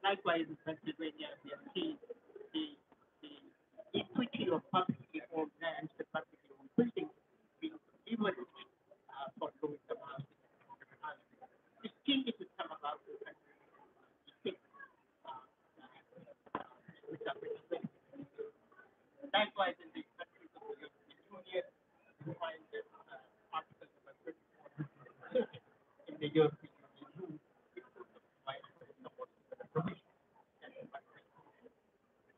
Likewise, in Pennsylvania, we have seen the, the equity of publicly owned lands and publicly owned buildings being leveraged for low-income housing and affordable housing. These changes will come about in country, we think, which are very beneficial. Likewise, in the countries of the European Union, you find that Article number 34 in the European Union rules, which also provides for the support for the provision that the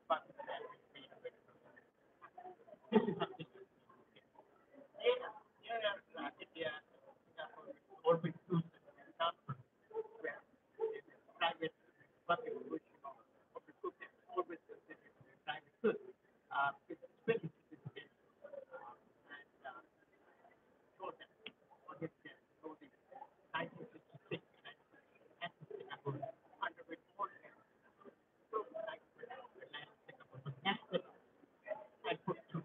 funds that is made available. This is something that here India, Singapore, always use as an example where the private public version of the good is always considered to be private good. It's very significant and show that or get there. So the 1966 and Singapore underwent more than so like the land of Singapore was national and put to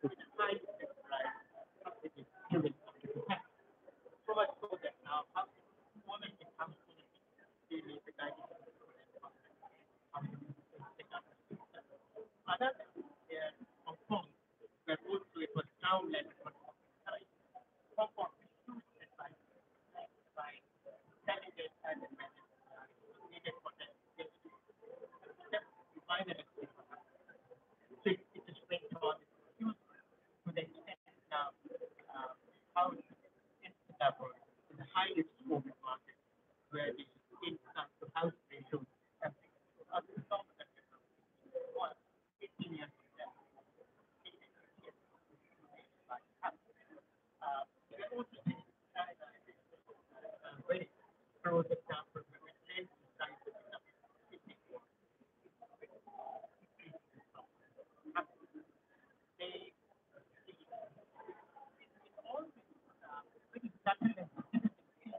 the high centralized public is given under the tax. So much so that now housing, women in housing, really the guiding principle and housing in Singapore. Other than their Hong Kong, where also it was townland at one point in time, Hong Kong refused advice by selling it as a managed needed for them. They divided it. So it is based on use to the extent now housing in Singapore is the highest performing market where the income to house ratio have been phenomenal. What 15 years from now, 18 years by house. We are also seeing China very close example where we change the size of the city for increasing the they all very subtle and significant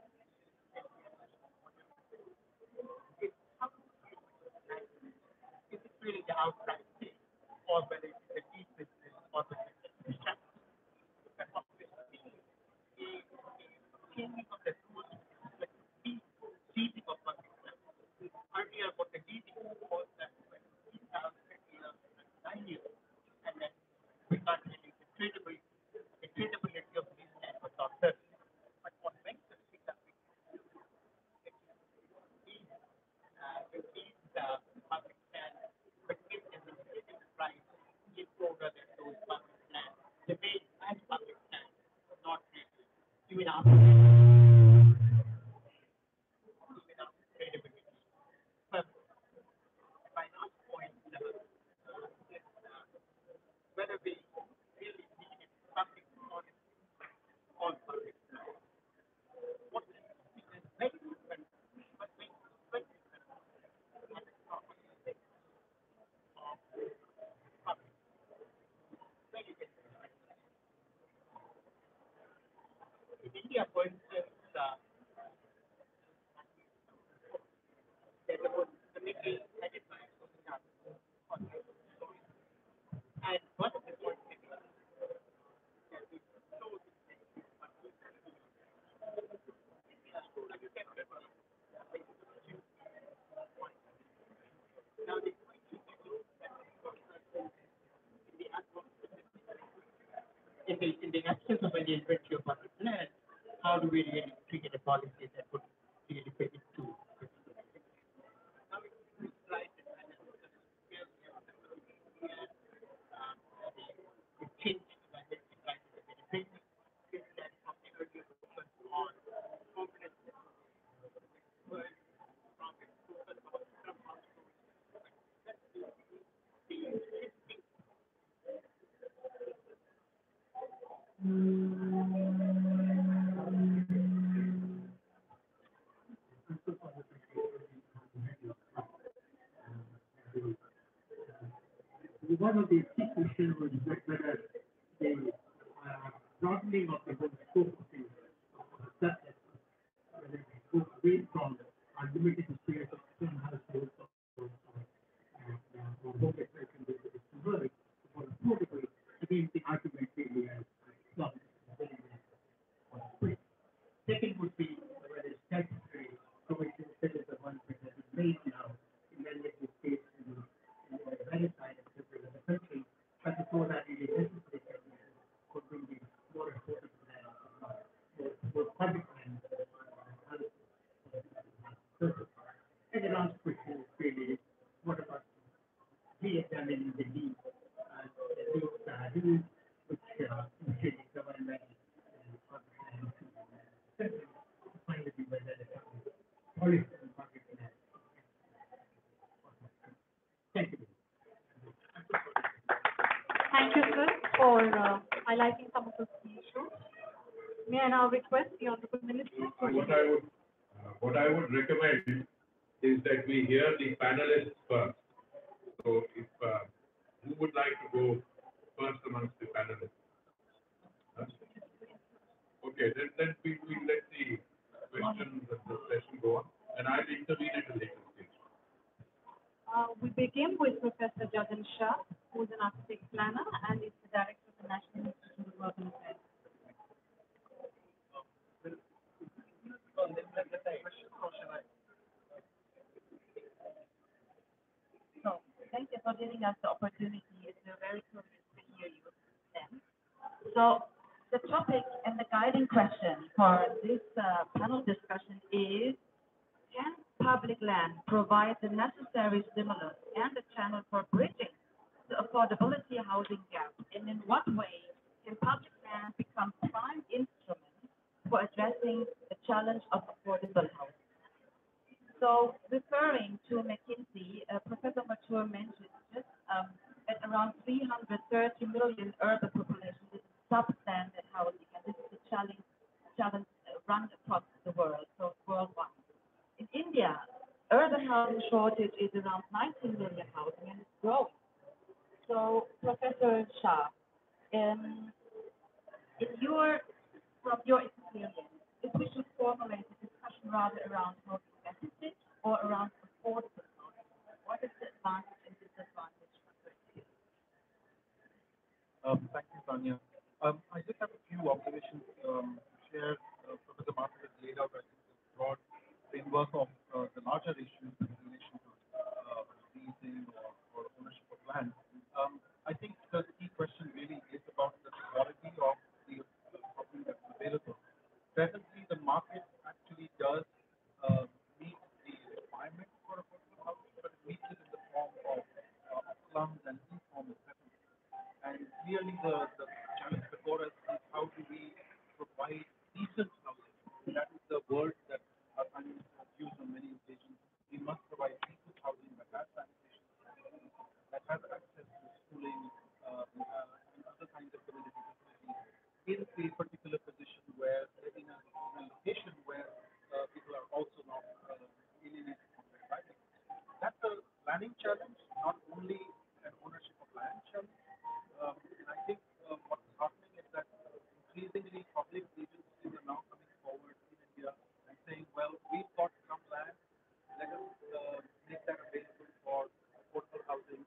is how is it really the outright thing or whether it is a deep business or whether it is a structure. But what we see is a changing of the rules with the seizing of public land. Earlier, what the leading was that when 2015 9 years, and then we got really the tradability of this land was not certain. But what makes us pick up is with these public land, but give them the trading price in order that those public land remain as public land, not really even after tradability. But my last point is whether we really needed public policy on public land. What is it is very different, but very different at the top of public, very different. In India, for instance, there was a committee headed by Sofia on this story. And one of the points that we showed is that you can remember now the point is in the in the absence of any inventory of public land, how do we really create a policy that would really fit into now it's right and the change in identity crisis is very big. Is that from the earlier focus on permanent world from its focus on some households. That's the shifting one of the key questions was whether the broadening of the whole scope of the subject, whether it go away from limited to shares of certain households or home expression with the word or affordable, again the argument really as not quick. Second would be whether statutory provisions such as the one presented phase now in many of the states in the very side of the country. But before that, it is necessary that we could bring the more important land, more public land, and the last question is really, what about re-examining the lead, which usually government finally whether the policy and market plan. Thank you. Thank you, sir, for highlighting some of the key issues. May I now request the Honorable Minister to What I would recommend is that we hear the panelists first. So if who would like to go first amongst the panelists? Huh? Okay, then we let the questions and the session go on, and I'll intervene at a later stage. we begin with Professor Jagan Shah, who is an architect planner and is the director of the National Institute of Urban Affairs. So, thank you for giving us the opportunity. It's very curious to hear you then. So, the topic and the guiding question for this panel discussion is, can public land provide the necessary stimulus and a channel for bridging the affordability housing gap? And in what way can public land become prime instrument for addressing the challenge of affordable housing? So referring to McKinsey, Professor Mature mentioned just at around 330 million urban population with substandard housing, and this is a challenge run across the world, so worldwide. In India, urban housing shortage is around 19 million housing and it's growing. So, Professor Shah, in your from your experience, if we should formulate the discussion rather around housing deficit or around affordable housing, what is the advantage and disadvantage for you? Thank you, Tanya. I just have a few observations to share. Professor Martin has laid out, I think, the broad framework of the larger issues in relation to leasing or ownership of land. I think the key question really is about the quality of the property that's available. Presently, the market actually does meet the requirement for affordable housing, but it meets it in the form of slums and informal settlements. And clearly, the challenge before us is how do we provide decent housing? That is the word that our Prime Minister has used on many occasions. We must provide decent housing that has sanitation, that has access to schooling and other kinds of community facilities in a particular position where, in a location where people are also not alienated from their livelihood. That's a planning challenge, not only an ownership of land challenge. And I think what's happening is that increasingly public agencies are now coming forward in India and saying, well, we've got some land, let us make that available for affordable housing,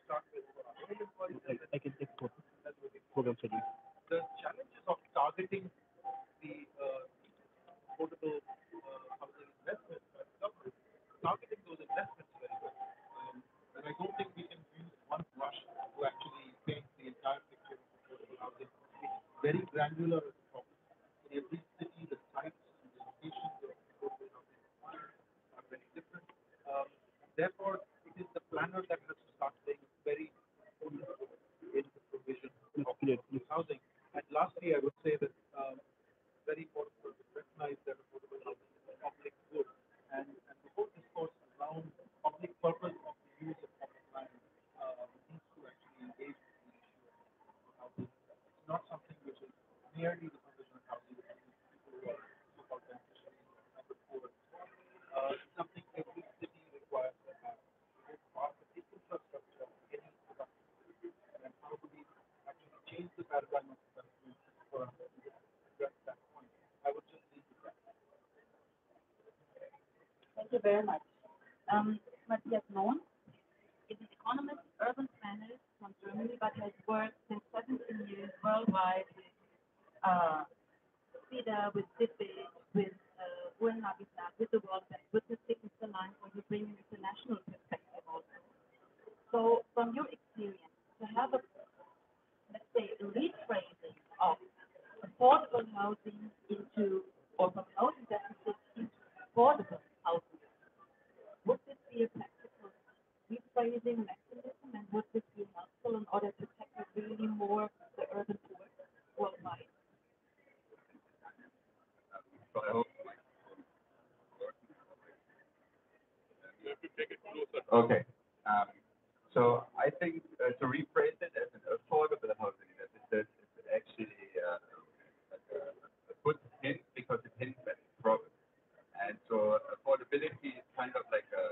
start with for our own employees. I can take program studies. The challenges of targeting the affordable housing investments by the government, targeting those investments very well. And I don't think we can use one brush to actually paint the entire picture of affordable housing. It's very granular as a problem. In every city, the sites and the locations of affordable housing requirements are very different. Therefore, it is the planner that has to start playing a very important role in the provision of affordable housing. And lastly, I would say that very important for us to recognize that affordable housing is a public good. And the whole discourse around public purpose of the use of public land needs to actually engage with the issue of housing. It's not something which is merely the provision of housing to people who are so-called beneficiaries and the poor. It's something every city requires to have. It is part of the infrastructure of any productive city. And how do we actually change the paradigm of development for us to address that point? I would just leave with that. Thank you very much. Matthias Mohn is an economist, urban planner from Germany, but has worked since 17 years worldwide with FIDA, with DIPID, with UN Habitat, with the World Bank, with the Signal Line for Ukraine. have to take it closer. Okay. Um, so I think to rephrase it as an affordable housing deficit is actually a good hint because it hints at the problem. And so affordability is kind of like a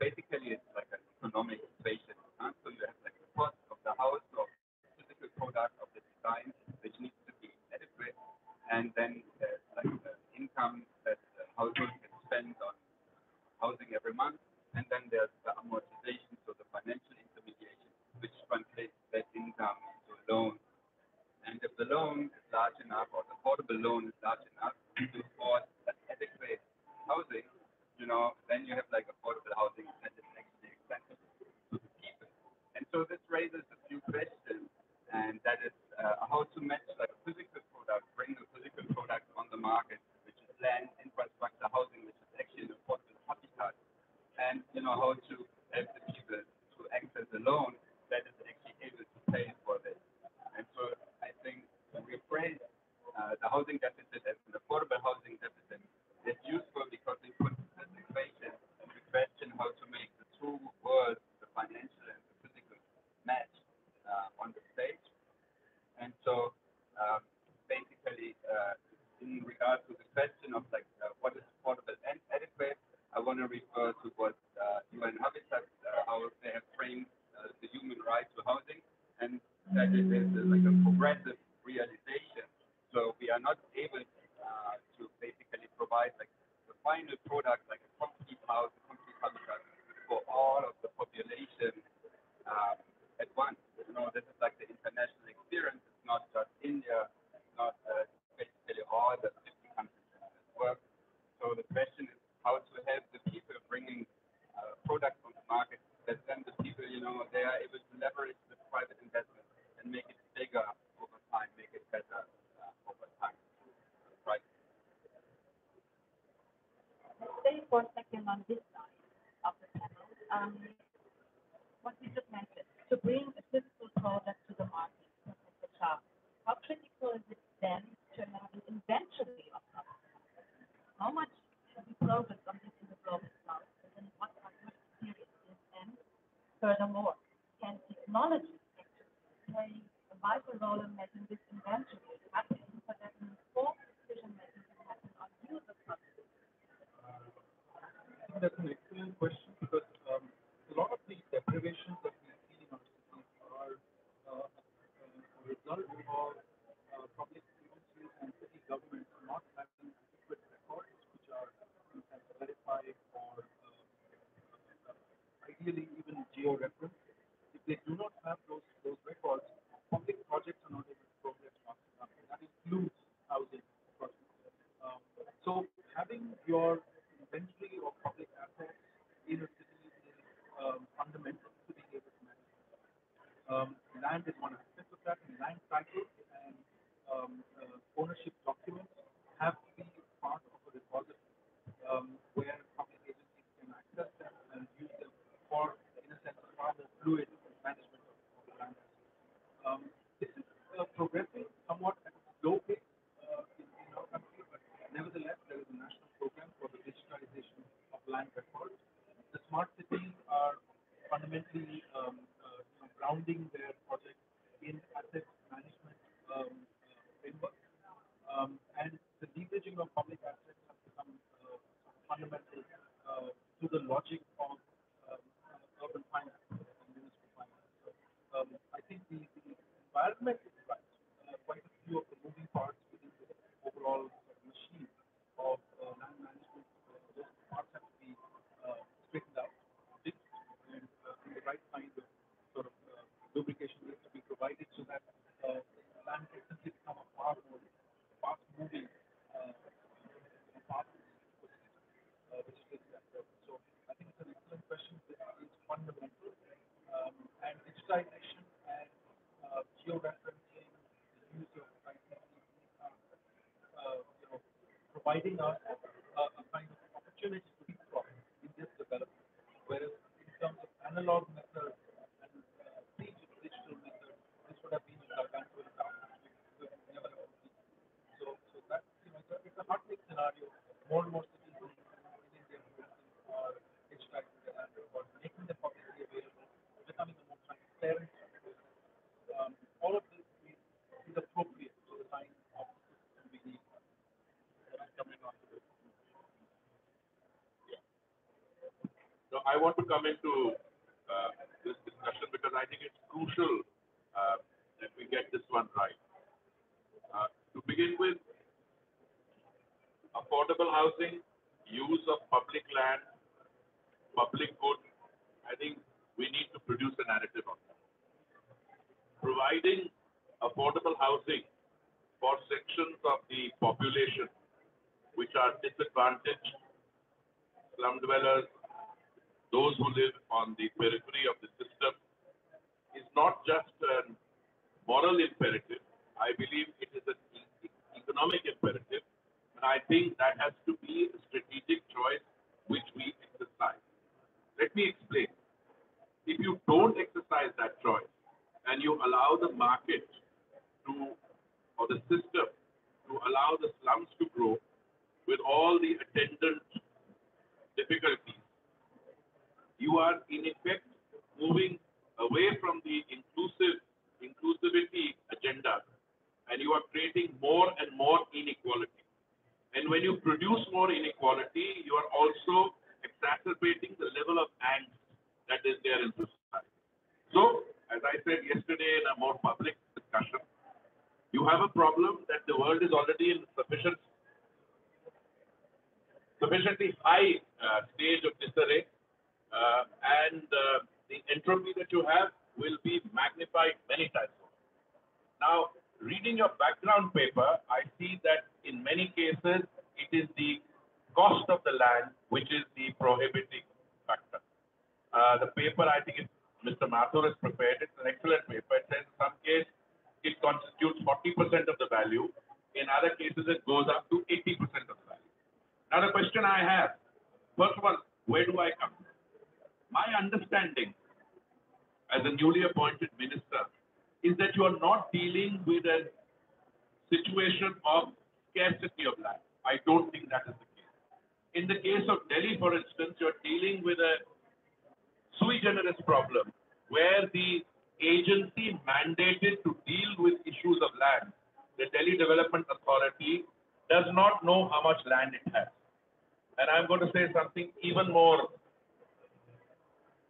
basically it's like an economic equation. So you have like the cost of the house or physical product of the design, which needs to be adequate, and then there's like the income that the household can spend on housing every month, and then there's the amortization, so the financial intermediation, which translates that income into a loan. And if the loan is large enough, or the affordable loan is large enough to afford adequate housing, then you have like affordable housing that is actually accessible to the people. And so this raises a few questions, and that is how to match like a physical product, bring a physical product on the market, which is land, infrastructure, housing, which is actually an affordable habitat, and how to help the people to access a loan that is actually able to pay for this. And so I think to rephrase the housing deficit as an affordable housing deficit is useful because it puts this equation into question how to make the two worlds, the financial and the physical, match on the stage. And so basically, in regard to the question of like what is affordable and adequate, I want to refer to what UN Habitat, how they have framed the human right to housing, and that it is like a progressive realization. So we are not able to basically provide like the final product, like a complete house, a complete habitat for all of the population um, at once. This is like the international experience. It's not just India, it's not basically all the 50 countries that work. So the question is how to help the people bringing products on the market that then the people, they are able to leverage the private investment and make it bigger over time, make it better over time. Right. Stay for a second on this side of the panel. What you just mentioned, to bring a physical product to the market, etc. How critical is it then to have an inventory of products? How much have we progressed on this in the global south? And then what are your experiences? And furthermore, can technology actually play a vital role in making this inventory happen so that informed decision making can happen on user products? I think that's an excellent question because a lot of the deprivations that we see in our cities are a result of public agencies and city governments not having adequate records which are verified or ideally even geo-referenced. If they do not have those records, public projects are not able to progress fast enough. And that includes housing projects. So having your inventory of public assets in a city is fundamental to being able to manage. Land is one aspect of that, and land titles and ownership documents have to be part of a repository where public agencies can access them and use them for, in a sense, far more fluid management of land assets. This is progressing somewhat at a slow pace in our country, but nevertheless, there is a national program for the digitalization of land records. The smart cities are fundamentally grounding their projects in asset management framework, and the leveraging of public assets has become fundamental to the logic of urban finance and municipal finance. So, I think the environment is right. Quite a few of the moving parts within the overall machine of land management, those parts have to be straightened out, fixed, and the right kind of sort of lubrication needs to be provided so that land can simply become a far more fast-moving part of the ecosystem, which takes that purpose. So I think it's an excellent question. This is fundamental, and digitization and geo-referencing, the use of ICT, providing us a kind of opportunity to leapfrog in this development. Whereas in terms of analog methods and pre-digital methods, this would have been a gargantuan task which we never have completed. So that's it's a heartening scenario. More and more cities in India, for instance, are parents, all of this is appropriate for the kind of system we need that is coming on. So I want to come into this discussion because I think it's crucial that we get this one right. To begin with, affordable housing, use of public land, public good, I think we need to produce a narrative on that. Providing affordable housing for sections of the population which are disadvantaged, slum dwellers, those who live on the periphery of the system, is not just a moral imperative. I believe it is an economic imperative, and I think that has to be a strategic choice which we exercise. Let me explain. If you don't exercise that choice and you allow the market to, or the system to allow the slums to grow with all the attendant difficulties, you are in effect moving away from the inclusivity agenda, and you are creating more and more inequality. And when you produce more inequality, you are also exacerbating the level of angst that is there in society. So, as I said yesterday in a more public discussion, you have a problem that the world is already in sufficiently high stage of disarray, and the entropy that you have will be magnified many times. Now, reading your background paper, I see that in many cases it is the cost of the land which is the prohibiting factor. The paper, I think Mr. Mathur has prepared, it's an excellent paper. It says in some cases it constitutes 40% of the value. In other cases, it goes up to 80% of the value. Now, the question I have, first of all, where do I come from? My understanding as a newly appointed minister is that you are not dealing with a situation of scarcity of land. I don't think that is the case. In the case of Delhi, for instance, you are dealing with a sui generis problem where the agency mandated to deal with issues of land, the Delhi Development Authority, does not know how much land it has. And I'm going to say something even more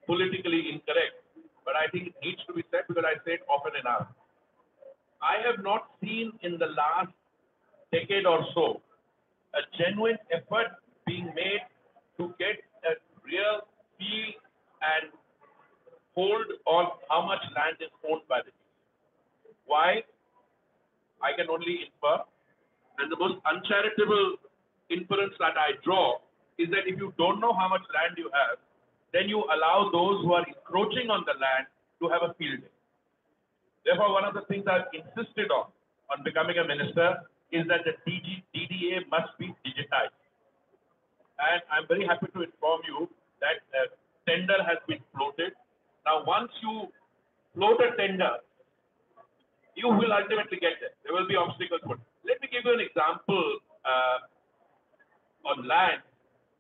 politically incorrect, but I think it needs to be said because I say it often enough. I have not seen in the last decade or so a genuine effort being made to get a real feel and hold on how much land is owned by the people. Why? I can only infer, and the most uncharitable inference that I draw is that if you don't know how much land you have, then you allow those who are encroaching on the land to have a field day. Therefore, one of the things I've insisted on becoming a minister is that the DDA must be digitized. And I'm very happy to inform you that a tender has been floated. Now, once you float a tender, you will ultimately get there. There will be obstacles put. Let me give you an example on land,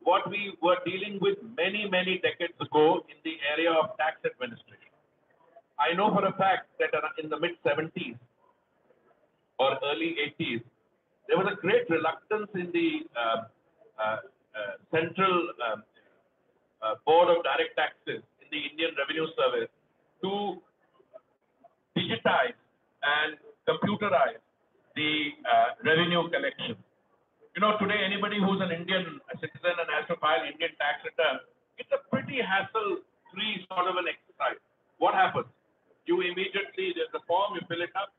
what we were dealing with many, many decades ago in the area of tax administration. I know for a fact that in the mid-70s or early 80s, there was a great reluctance in the Central Board of Direct Taxes in the Indian Revenue Service to digitize and computerize the revenue collection. You know, today anybody who's an Indian citizen and has to file Indian tax return, it's a pretty hassle-free sort of an exercise. What happens? You immediately, there's a form, you fill it up,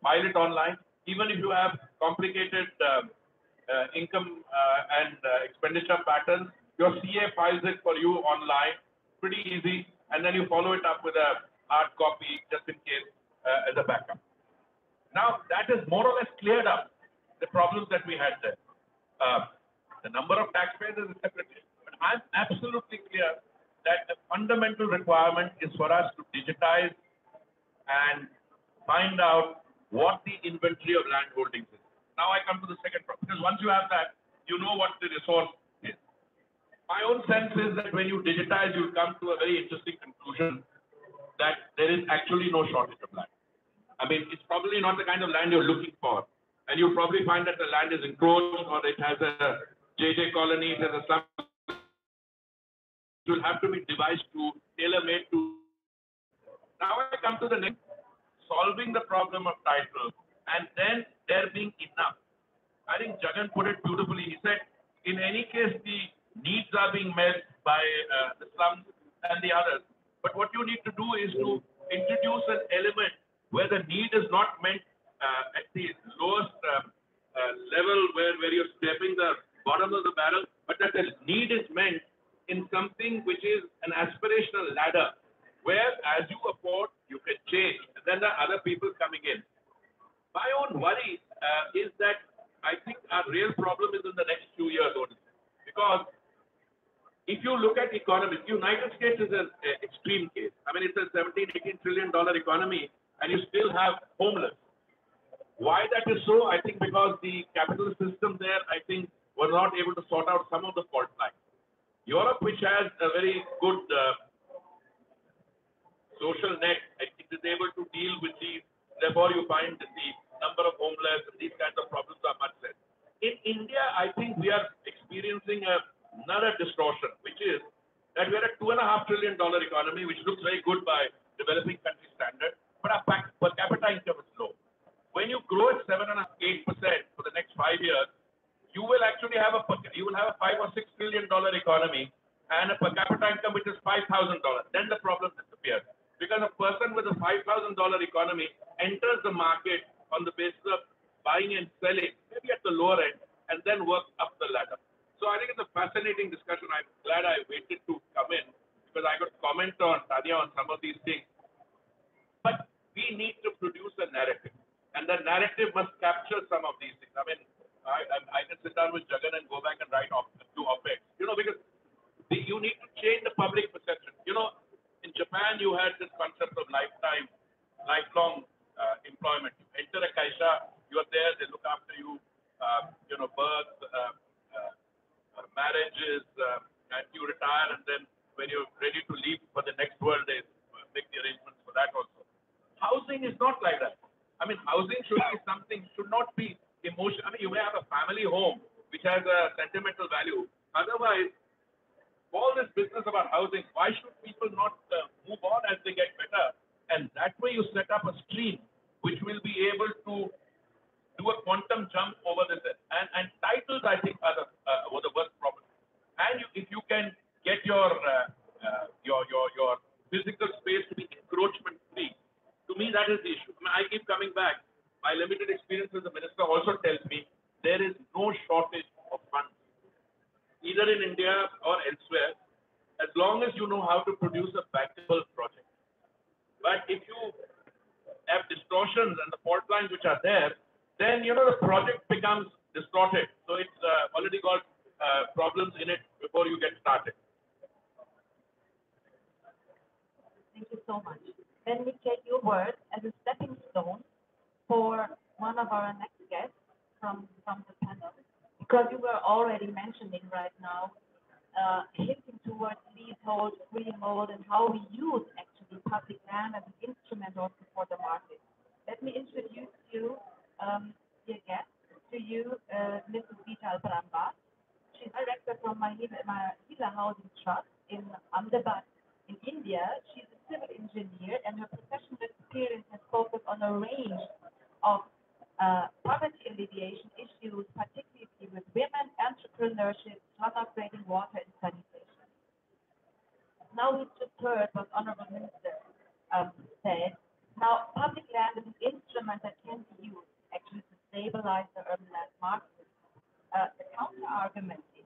file it online. Even if you have complicated income and expenditure patterns, your CA files it for you online, pretty easy, and then you follow it up with a hard copy just in case as a backup. Now, that has more or less cleared up the problems that we had there. The number of taxpayers is a separate issue, but I'm absolutely clear that the fundamental requirement is for us to digitize and find out what the inventory of land holdings is. Now I come to the second problem, because once you have that, you know what the resource is. My own sense is that when you digitize, you'll come to a very interesting conclusion that there is actually no shortage of land. I mean, it's probably not the kind of land you're looking for. And you'll probably find that the land is encroached or it has a JJ colony, it has a slum. It will have to be devised to tailor-made to. Now I come to the next, solving the problem of title and then there being enough. I think Jagan put it beautifully. He said, in any case, the needs are being met by the slums and the others. But what you need to do is to introduce an element where the need is not meant at the lowest level where you're stepping the bottom of the barrel, but that the need is meant in something which is an aspirational ladder, where as you afford, you can change. And then there are other people coming in. My own worry is that I think our real problem is in the next few years only. Because if you look at economies, the United States is an extreme case. I mean, it's a $17–18 trillion economy, and you still have homeless. Why that is so? I think because the capitalist system there, I think, was not able to sort out some of the fault lines. Europe, which has a very good social net, I think, is able to deal with these. Therefore, you find that the number of homeless and these kinds of problems are much less. In India, I think we are experiencing another distortion, which is that we are a $2.5 trillion economy, which looks very good by developing country standard, but our per capita income is low. When you grow at 7.5–8% for the next 5 years, you will actually have a $5 or $6 trillion economy and a per capita income which is $5,000. Then the problem disappears. Because a person with a $5,000 economy enters the market on the basis of buying and selling, maybe at the lower end, and then work up the ladder. So I think it's a fascinating discussion. I'm glad I waited to come in because I could comment on Tanya on some of these things. But we need to produce a narrative, and the narrative must capture some of these things. I mean, I can sit down with Jagan and go back and write do op-eds, because you need to change the public perception. In Japan, you had this concept of lifelong employment. You enter a kaisha, you are there, they look after you, birth, marriages, and you retire, and then when you're ready to leave for the next world, they make the arrangements for that also. Housing is not like that. I mean, housing should be something, should not be emotion. I mean, you may have a family home which has a sentimental value. Otherwise, all this business about housing, why should people not move on as they get better? And that way you set up a stream which will be able to do a quantum jump over this. And titles, I think, are the worst problem. And if you can get your physical space to be encroachment free, to me that is the issue. I mean, I keep coming back. My limited experience as a minister also tells me there is no shortage of funds, either in India or elsewhere, as long as you know how to produce a bankable project. But if you have distortions and the fault lines which are there, then the project becomes distorted. So it's already got problems in it before you get started. Thank you so much. Let me take your words as a stepping stone for one of our next guests from the panel, because you were already mentioning right now, hinting towards leasehold, freehold, and how we use actually public land as an instrument also for the market. Let me introduce you, dear guest, to you, Mrs. Vital Bramba. She's director from Mahila Housing Trust in Ahmedabad, in India. She's a civil engineer, and her professional experience has focused on a range of poverty alleviation issues, particularly with women, entrepreneurship, flood upgrading, water, and sanitation. Now we just heard what Honorable Minister said. Now, public land is an instrument that can be used actually to stabilize the urban land market. The counter-argument is,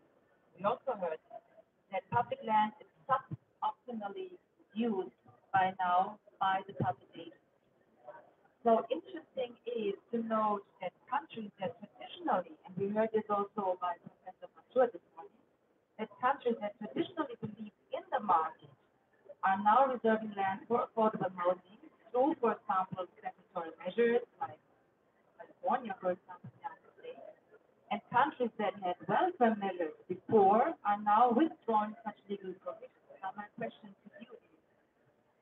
we also heard that public land is suboptimally used by now by the public agency. So interesting is to note that countries that traditionally, and we heard this also by Professor Mansur this morning, that countries that traditionally believe in the market are now reserving land for affordable housing through, for example, statutory measures like California, for example, the United States. And countries that had welfare measures before are now withdrawing such legal provisions. Now my question to you is,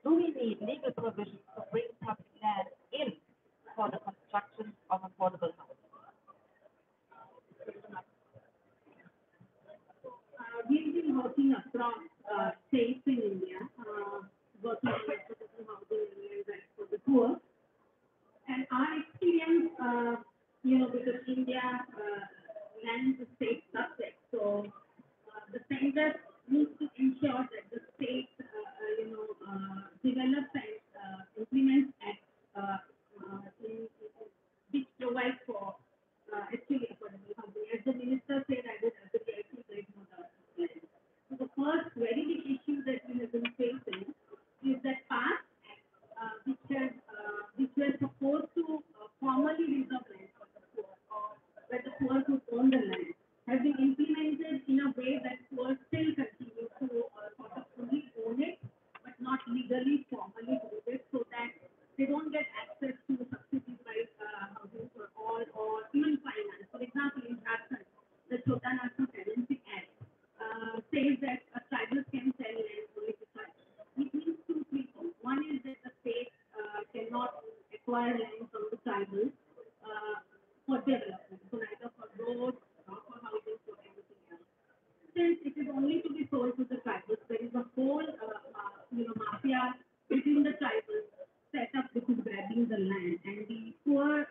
do we need legal provisions to bring public land in for the construction of affordable housing? We've been working across states in India, working on affordable housing and land for the poor. And our experience, because India land is state subject, so the center needs to ensure that the state, develops and implements acts which provide for actually affordable housing. As the minister said, I would absolutely agree no doubt. So the first very big issue that we have been facing is that past which were supposed to formally reserve land for the poor, or where the poor who own the land, have been implemented in a way that poor still continue to sort of only own it, but not legally formally do it, so that they don't get access to subsidies like housing for all or even finance. For example, in Jharkhand, the Chota Nagpur Tenancy Act says that tribals can sell land only to tribals. It means two things. One is that the state cannot acquire land from the tribals for development, so neither for roads nor for housing or anything else. Since it is only to be sold to the tribals, there is a whole mafia between the tribals set up which is grabbing the land, and the poor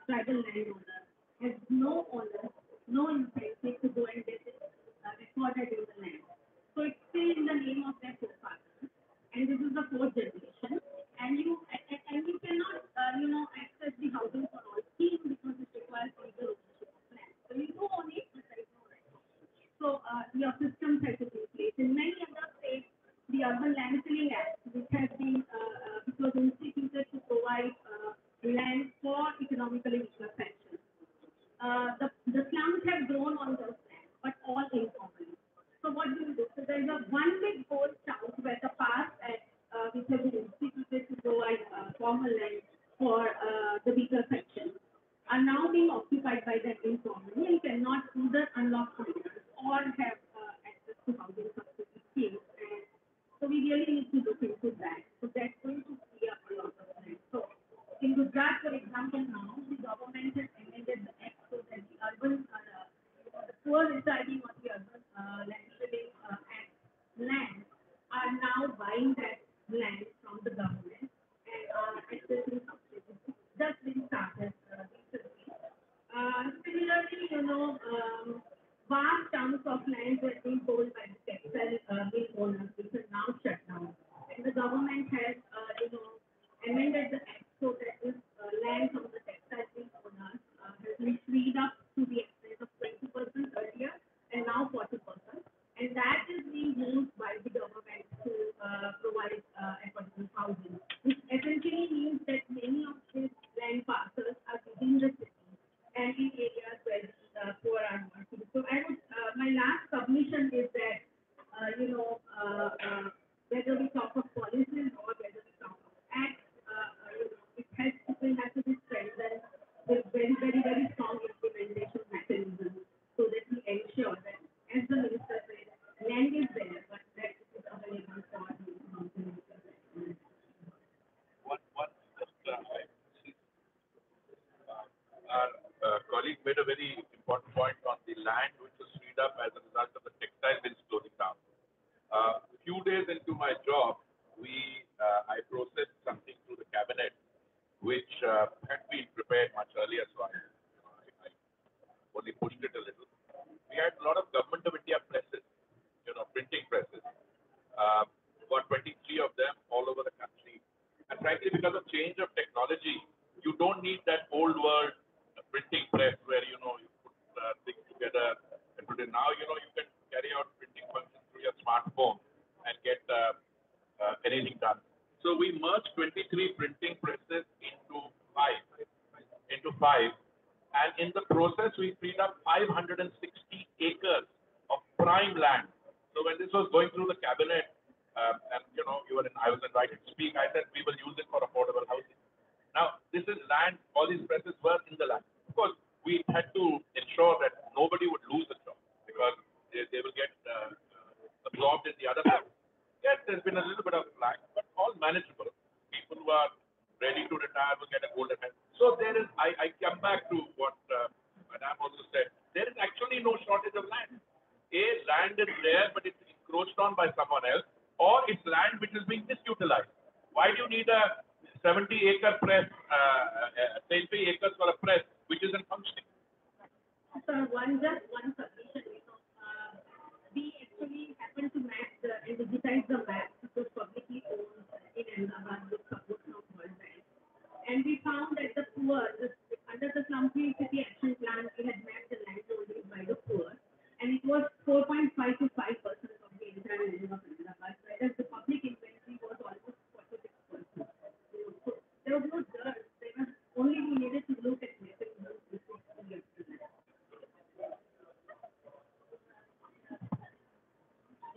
tribal landowner has no owner, no incentive to go and get it recorded in the land. So it's still in the name of their forefathers, and this is the fourth generation. And you cannot access the housing for all scheme because it requires legal ownership of land. So you do own it, but there is no right. So your systems have to be in place. In many other states, the Urban Land Filling Act, which has been which was instituted to provide land for economically weaker sections. The slums have grown on those lands, but all informally. So what do you do? So there is a one big gold chunk where the past act, which has been instituted to provide formal land for the weaker sections, are now being occupied by that informally and cannot either unlock finance or have access to housing subsidy schemes. And so we really need to look into that. So that's going to free up a lot of land. So in Gujarat, for example, now the government has amended the act so that the urban, the poor residing on the urban land filling act land are now buying that land from the government and are accessing subsidies. That's been started recently. Similarly, vast chunks of land were being sold by the textile mill owners, which are now shut down. And the government has, amended the act so that this land from the textile mill owners has been freed up to the extent of 20% earlier and now 40%. And that is being used by the government to provide affordable housing, which essentially means that many of these land parcels are within the city and in areas where the poor are working. So I would, my last submission is that, whether we talk of policies or whether we talk of acts, it has to be strengthened with very, very, very strong implementation mechanisms so that we ensure that, as the minister said, land is there, but that it is available for the housing. Our colleague made a very important point on the land which was freed up as a result of the textile mills closing down. A few days into my job, I processed something through the cabinet which had been prepared much earlier, so I only pushed it a little. We had a lot of government of India presses, printing presses, about 23 of them all over the country. And frankly, because of change of technology, you don't need that old world printing press where you put things together and put it. Now you can carry out printing functions through your smartphone and get anything done. So we merged 23 printing presses into five, and in the process we freed up 560 acres of prime land. So when this was going through the cabinet, and I was invited to speak, I said we will use it for affordable housing. Now this is land; all these presses were in the land. Of course, we had to ensure that nobody would lose a job because they will get absorbed in the other side. Yes, there's been a little bit of lag, but all manageable. people who are ready to retire will get a golden hand. So there is, I come back to what Madam also said. There is actually no shortage of land. Land is there, but it's encroached on by someone else, or it's land which is being misutilized. Why do you need a 70-acre press, 20 acres for a press which isn't functioning? So just one solution, we actually happen to match and digitize the map which was publicly owned in Ahmedabad with support from World Bank. And we found that the poor, under the Slum Free City Action Plan, we had mapped the land holdings by the poor, and it was 4.5 to 5% of the entire area of Ahmedabad, whereas the public inventory was almost 46%. So there was no dirt. There was only we needed to look at mapping those resources.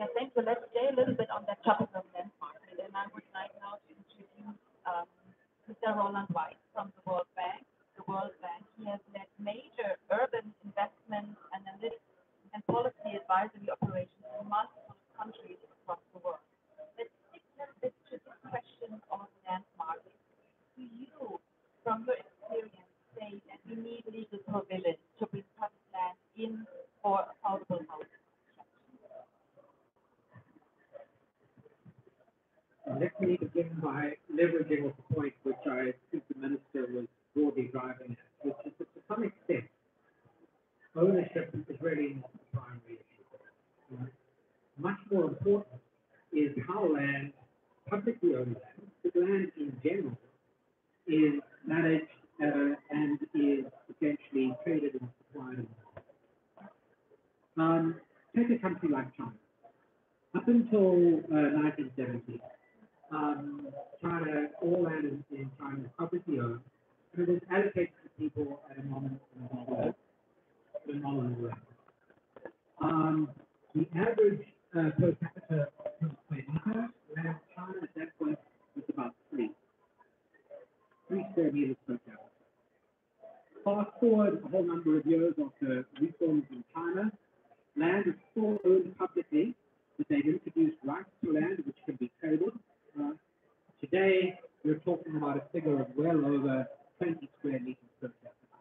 Yeah, thank you. Let's stay a little bit on that topic of land market, and I would like now to introduce Mr. Roland White from the World Bank. The World Bank, he has led major urban investment, analytics, and policy advisory operations in multiple countries across the world. Let's stick a little bit to this question of land market. Do you, from your experience, say that we need legal provisions to bring public land in for affordable housing? Let me begin by leveraging off the point which I think the Minister was broadly driving at, which is that to some extent, ownership is really not the primary issue. Much more important is how land, publicly owned land, but land in general, is managed and is essentially traded and supplied. Take a country like China. Up until 1970, China, all land in China is publicly owned, and it is allocated to people at a nominal rate. The average per capita square meter land in China at that point was about 3 square meters per capita. Fast forward a whole number of years after reforms in China, land is still owned publicly, but they've introduced rights to land which can be traded. Today, we're talking about a figure of well over 20 square meters per capita.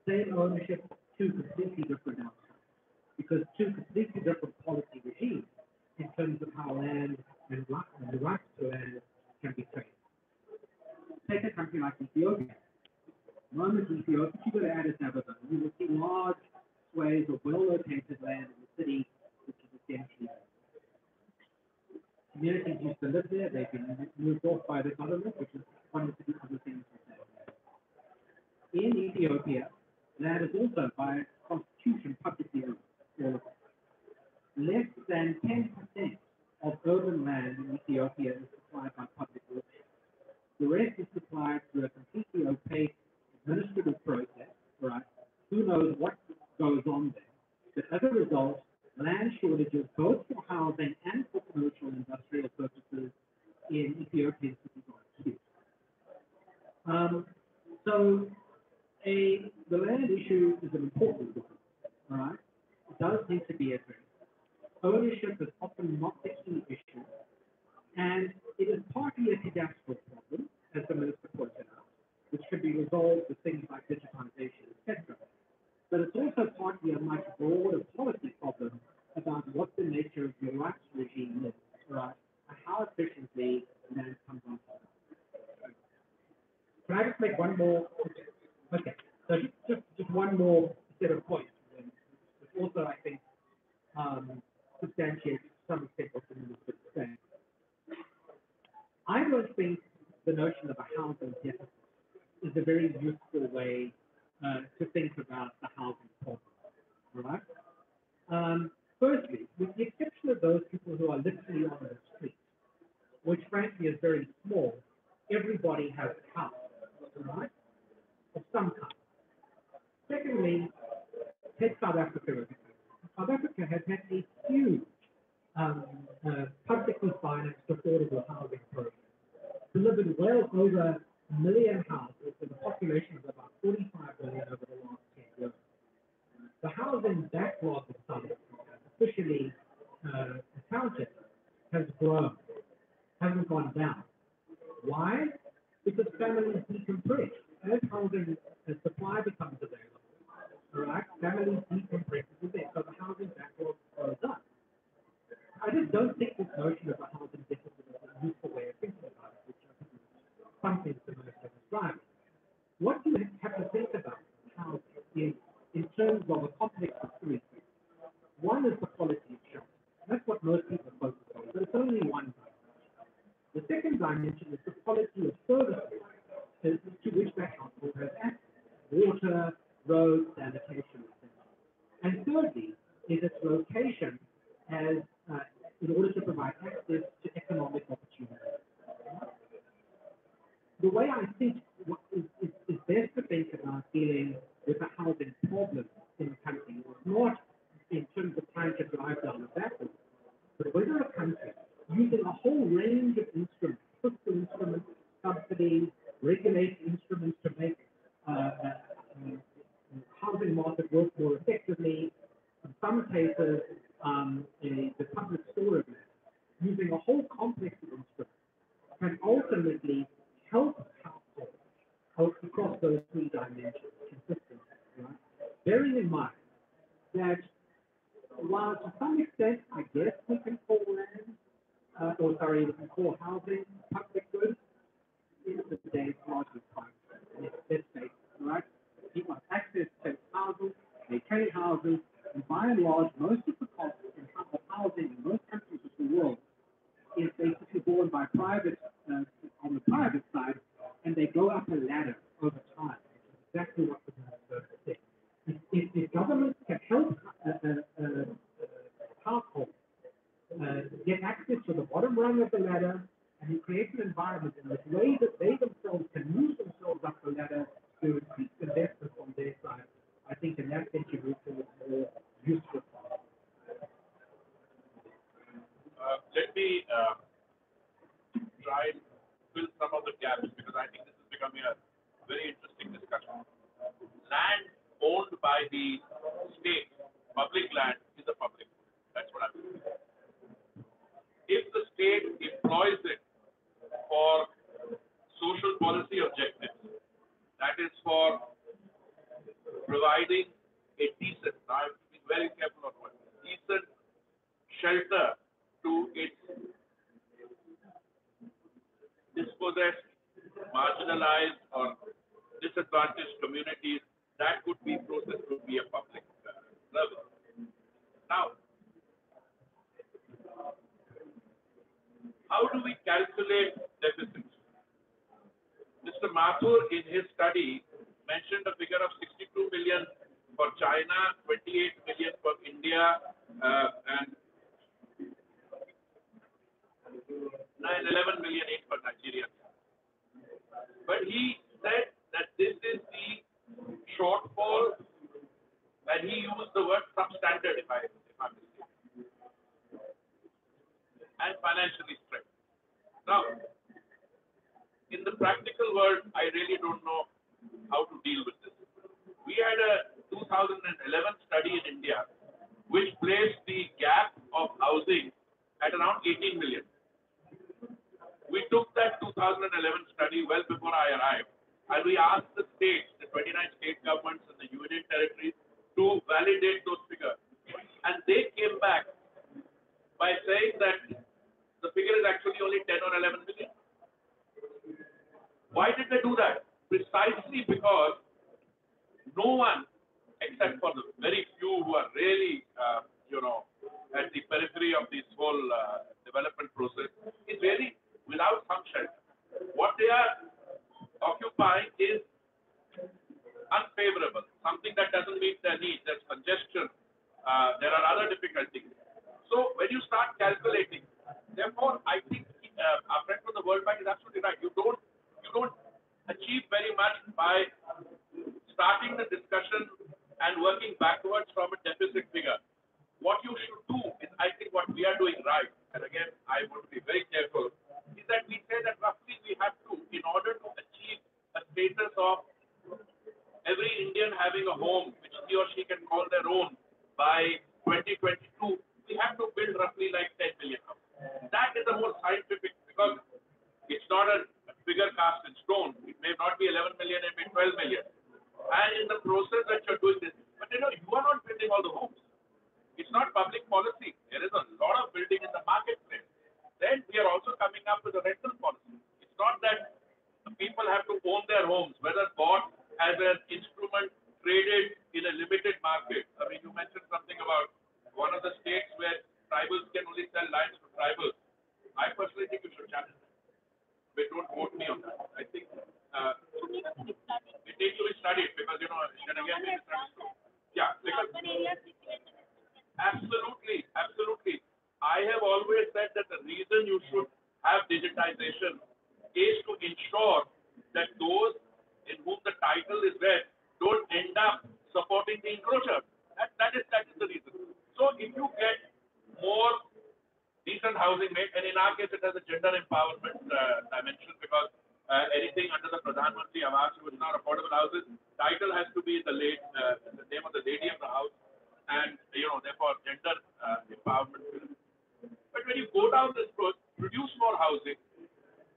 Same ownership, two completely different outcomes, because two completely different policy regimes in terms of how land and the rights to land can be traded. Take a country like Ethiopia. The moment Ethiopia, if you go to Addis Ababa, you will see large swathes of well-located land in the city, which is essentially communities used to live there. They've been moved off by the government, which is one of the other things we say. In Ethiopia, land is also by constitution publicly owned. All of it. Less than 10% of urban land in Ethiopia is supplied by public auction. The rest is supplied through a completely opaque administrative process, right? Who knows what goes on there? But as a result, land shortages, both for housing and for commercial and industrial purposes, in Ethiopian cities are acute. So the land issue is an important one, all right? It does need to be addressed. Ownership is often not the key issue, and it is partly a cadastral problem, as the Minister pointed out, which can be resolved with things like digitization, etc. But it's also partly a much broader policy problem about what the nature of your rights regime is, right? And how efficiently land comes on. Can I just make one more? Okay, so just one more set of points, which also I think substantiates to some extent what the Minister is saying. I don't think the notion of a housing deficit is a very useful way to think about the housing problem, right? Firstly, with the exception of those people who are literally on the street, which frankly is very small, everybody has a house, right? Of some kind. Secondly, take South Africa. South Africa has had a huge publicly financed affordable housing program, delivered well over 1 million houses with a population of about 45 million over the last 10 years. The housing backlog of South Africa, officially accounted, has grown, hasn't gone down. Why? because families decompress. As housing supply becomes available, all right, families decompress within, so the housing backlog goes up. I just don't think this notion of a housing deficit is a useful way of thinking about it, which I think is something similar to describing. What you have to think about housing is in terms of a complex of three things. One is the quality of shelter. That's what most people focus on, but it's only one dimension. The second dimension is the quality of services to which that household has access: water, roads, sanitation, etc. And thirdly is its location as in order to provide access to economic opportunities. The way I think is best to think about dealing with the housing problem in the country is not in terms of trying to drive down the backward, but whether a country using a whole range of instruments, fiscal instruments, subsidies, regulatory instruments to make housing market work more effectively, in some cases, the public storage, using a whole complex of instruments, can ultimately help households across those three dimensions consistently. Right? Bearing in mind that while to some extent, I guess we can call land, we can call housing public goods, in the day it's largely private. And it's based, right? People have access to houses, they pay houses, and by and large, most of the costs of housing in most countries of the world is basically borne by private, on the private side, and they go up a ladder over time, which is exactly what the minister said. If governments can help households get access to the bottom rung of the ladder, and you create an environment in which way that they themselves can move themselves up the ladder to increase investment on their side, I think in that sense you move towards more useful. Let me try and fill some of the gaps because I think this is becoming a very interesting discussion. Land owned by the state, public land, is a public good. That's what I'm saying. If the state employs it for social policy objectives, that is for providing a decent, I have to be very careful on what, decent shelter to its dispossessed, marginalized, or disadvantaged communities, that could be processed to be a public service. Now, how do we calculate deficits? Mr. Mathur, in his study, mentioned a figure of 62 million for China, 28 million for India, and 11 million each for Nigeria. But he said that this is the shortfall, and he used the word substandard, if I'm mistaken, and financially stretched. Now, in the practical world, I really don't know how to deal with this. We had a 2011 study in India which placed the gap of housing at around 18 million. We took that 2011 study well before I arrived, and we asked the states, the 29 state governments and the union territories, to validate those figures. And they came back by saying that the figure is actually only 10 or 11 million. Why did they do that? Precisely because no one, except for the very few who are really, at the periphery of this whole development process, is really without some shelter. What they are occupying is unfavorable, something that doesn't meet their needs. There's congestion. There are other difficulties. So when you start calculating, therefore, I think our friend from the World Bank is absolutely right. You don't achieve very much by starting the discussion and working backwards from a deficit figure. What you should do is, I think what we are doing right, and again, I want to be very careful, is that we say that roughly we have to, in order to achieve a status of every Indian having a home, which he or she can call their own by 2022, we have to build roughly like 10 million houses. That is the more scientific, because it's not a figure cast in stone. can be misunderstood. Yeah, because absolutely, absolutely. I have always said that the reason you should have digitization is to ensure that those in whom the title is read don't end up supporting the encroacher. That is the reason. So if you get more decent housing made, and in our case it has a gender empowerment dimension because anything under the Pradhan Mantri Awas Yojana or affordable houses, title has to be the name of the lady of the house, and therefore gender empowerment. But when you go down this road, produce more housing,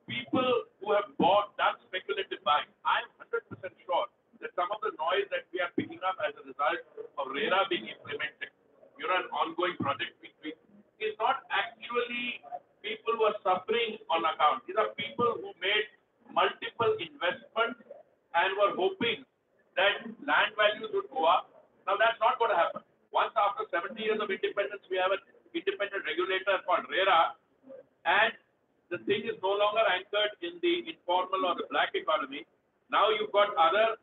people who have done speculative buying, I'm 100% sure that some of the noise that we are picking up as a result of RERA being implemented, an ongoing project between, is not actually people who are suffering on account. These are people who made multiple investments and were hoping that land values would go up. Now that's not going to happen. Once after 70 years of independence, we have an independent regulator called RERA, and the thing is no longer anchored in the informal or the black economy. Now you've got other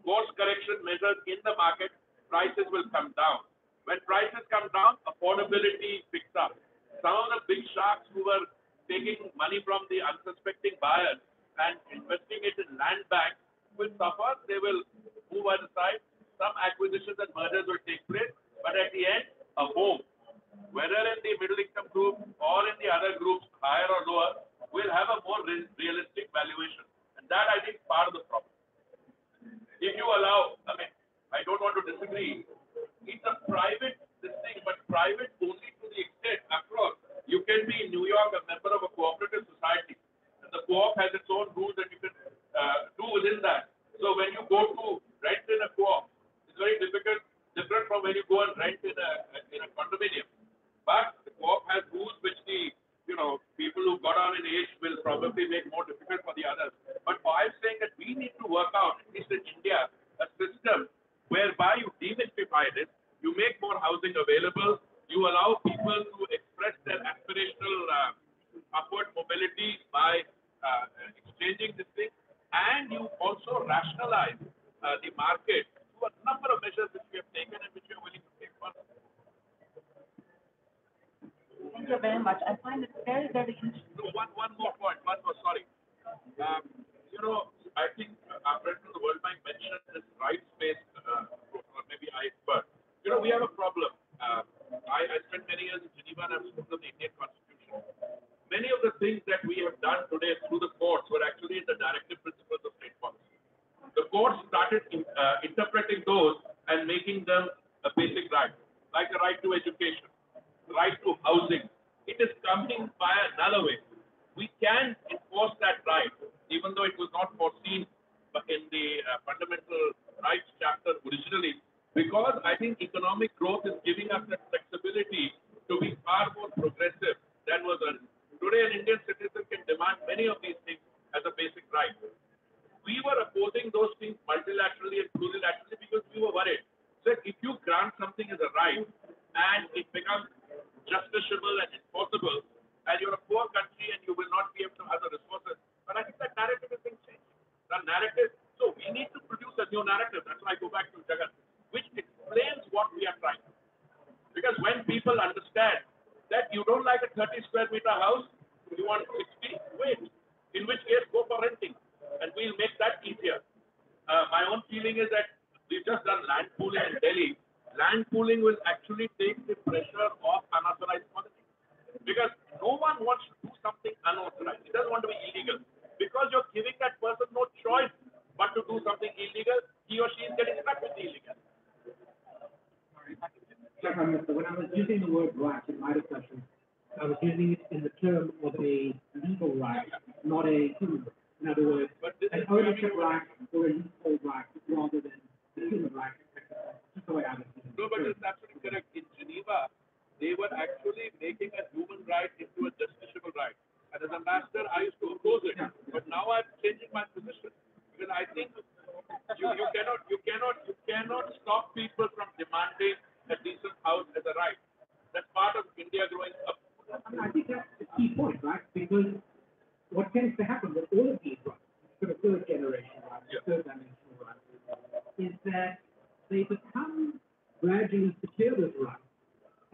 course correction measures in the market, prices will come down. When prices come down, affordability picks up. Some of the big sharks who were taking money from the unsuspecting buyers and investing it in land banks will suffer. They will move aside. Some acquisitions and mergers will take place, but at the end, a home, whether in the middle income group or in the other groups, higher or lower, will have a more realistic valuation. And that, I think, is part of the problem. If you allow, I don't want to disagree, it's a private thing, but private only to the extent, after all, you can be in New York a member of a cooperative society, and the co-op has its own rules that you can do within that. So when you go to rent in a co-op, it's very different from when you go and rent in a condominium. But the co-op has rules which the people who got on in age will probably make more difficult for the others. But I'm saying that we need to work out, at least in India, a system whereby you demystify this, you make more housing available, you allow people to express their aspirational upward mobility by exchanging this thing, and you also rationalize the market through a number of measures which we have taken and which we are willing to take further. Thank you very much. I find it very, very interesting. So one more point. Sorry. I think our friend from the World Bank mentioned this rights-based approach, or maybe but we have a problem. I spent many years in Geneva and I've spoken of the Indian Constitution. Many of the things that we have done today through the courts were actually in the directive principles of state policy. The courts started interpreting those and making them a basic right, like the right to education, the right to housing. It is coming by another way. We can enforce that right, even though it was not foreseen in the fundamental rights chapter originally, because I think economic growth is giving us that flexibility to be far more progressive than was earlier. Today, an Indian citizen can demand many of these things as a basic right. We were opposing those things multilaterally and plurilaterally because we were worried. So if you grant something as a right and it becomes justiciable and enforceable, and you're a poor country and you will not be able to have the resources. But I think that narrative has been changed. The narrative, so we need to produce a new narrative. That's why I go back to Jagan, which explains what we are trying to do. Because when people understand that you don't like a 30 square meter house, you want 60, wait. In which case, go for renting. And we'll make that easier. My own feeling is that we've just done land pooling in Delhi. Land pooling will actually take the pressure off unauthorized quality. Because no one wants to do something unauthorized. He doesn't want to be illegal. Because you're giving that person no choice but to do something illegal, he or she is getting stuck with the illegal. When I was using the word right in my discussion, I was using it in the term of a legal right, not a human right. In other words, an ownership right or a leasehold right rather than the human right. Just the way I was using it. No, but it's absolutely correct. In Geneva, they were actually making a human right into a justiciable right. And as ambassador, I used to oppose it. But now I'm changing my position because I think you cannot stop people from demanding a decent house as a right. That's part of India growing up. I think that's the key point, right? Because what tends to happen with all of these rights, sort of third generation rights, third dimensional rights, is that they become gradually secure those rights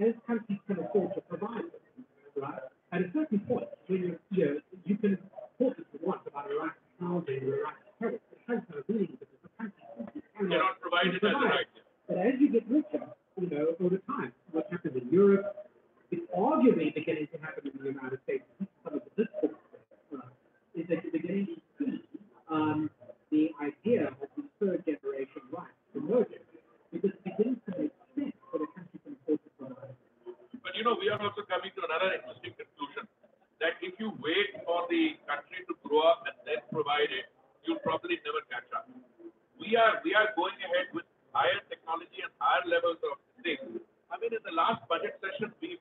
as countries can afford to provide them, right? At a certain point, when you can talk if you want about a right to housing or a right to health, it has no meaning because the country simply cannot provide it as a right. But as you get richer, over time, what happens in Europe, it's arguably beginning to happen in the United States. Some of the discourse is that you're beginning to see the idea of the third generation rights emerging because it begins to make sense for the country to afford to provide. But we are also coming to another interesting conclusion that if you wait for the country to grow up and then provide it, you'll probably never catch up. We are going ahead with higher technology and higher levels of things. I mean, in the last budget session, we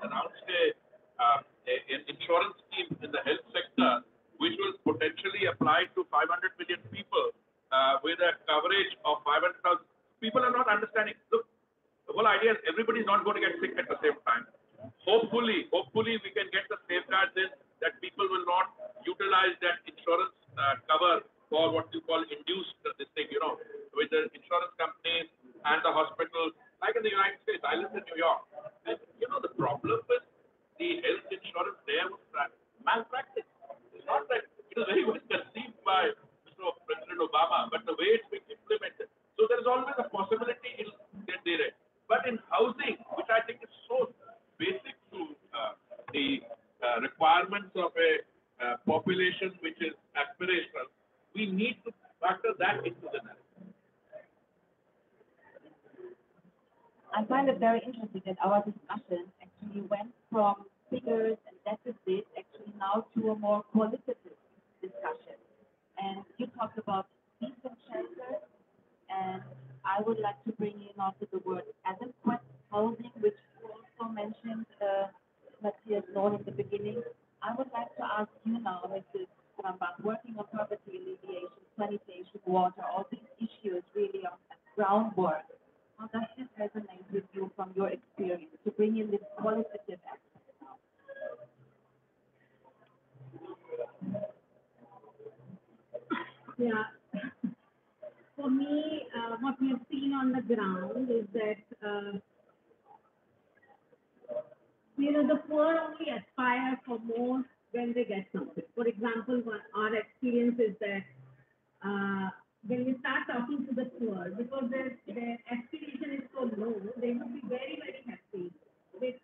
announced an insurance scheme in the health sector, which will potentially apply to 500 million people with a coverage of 500,000. People are not understanding. Look, the whole idea is everybody's not going to get sick at the same time. Hopefully, we can get the safeguards in that people will not utilize that insurance cover for what you call induced this thing, with the insurance companies and the hospitals. Like in the United States, I live in New York. And, the problem with the health insurance there was malpractice. It's not that it was very much conceived by President Obama, but the way it's being implemented. So there is always a possibility it'll get there. But in housing, which I think is so basic to the requirements of a population which is aspirational, we need to factor that into the narrative. I find it very interesting that our discussion actually went from figures and deficits actually now to a more qualitative discussion. And you talked about decent shelter, and I would like to bring in also the word adequate housing, which you also mentioned, Matthias Lohr in the beginning. I would like to ask you now, Mrs. Rambach, working on poverty alleviation, sanitation, water, all these issues really on groundwork. How does this resonate with you from your experience to bring in this qualitative aspect now? Yeah. For me, what we have seen on the ground is that, the poor only aspire for more when they get something. For example, our experience is that when we start talking to the poor, because their aspiration is so low, they would be very, very happy with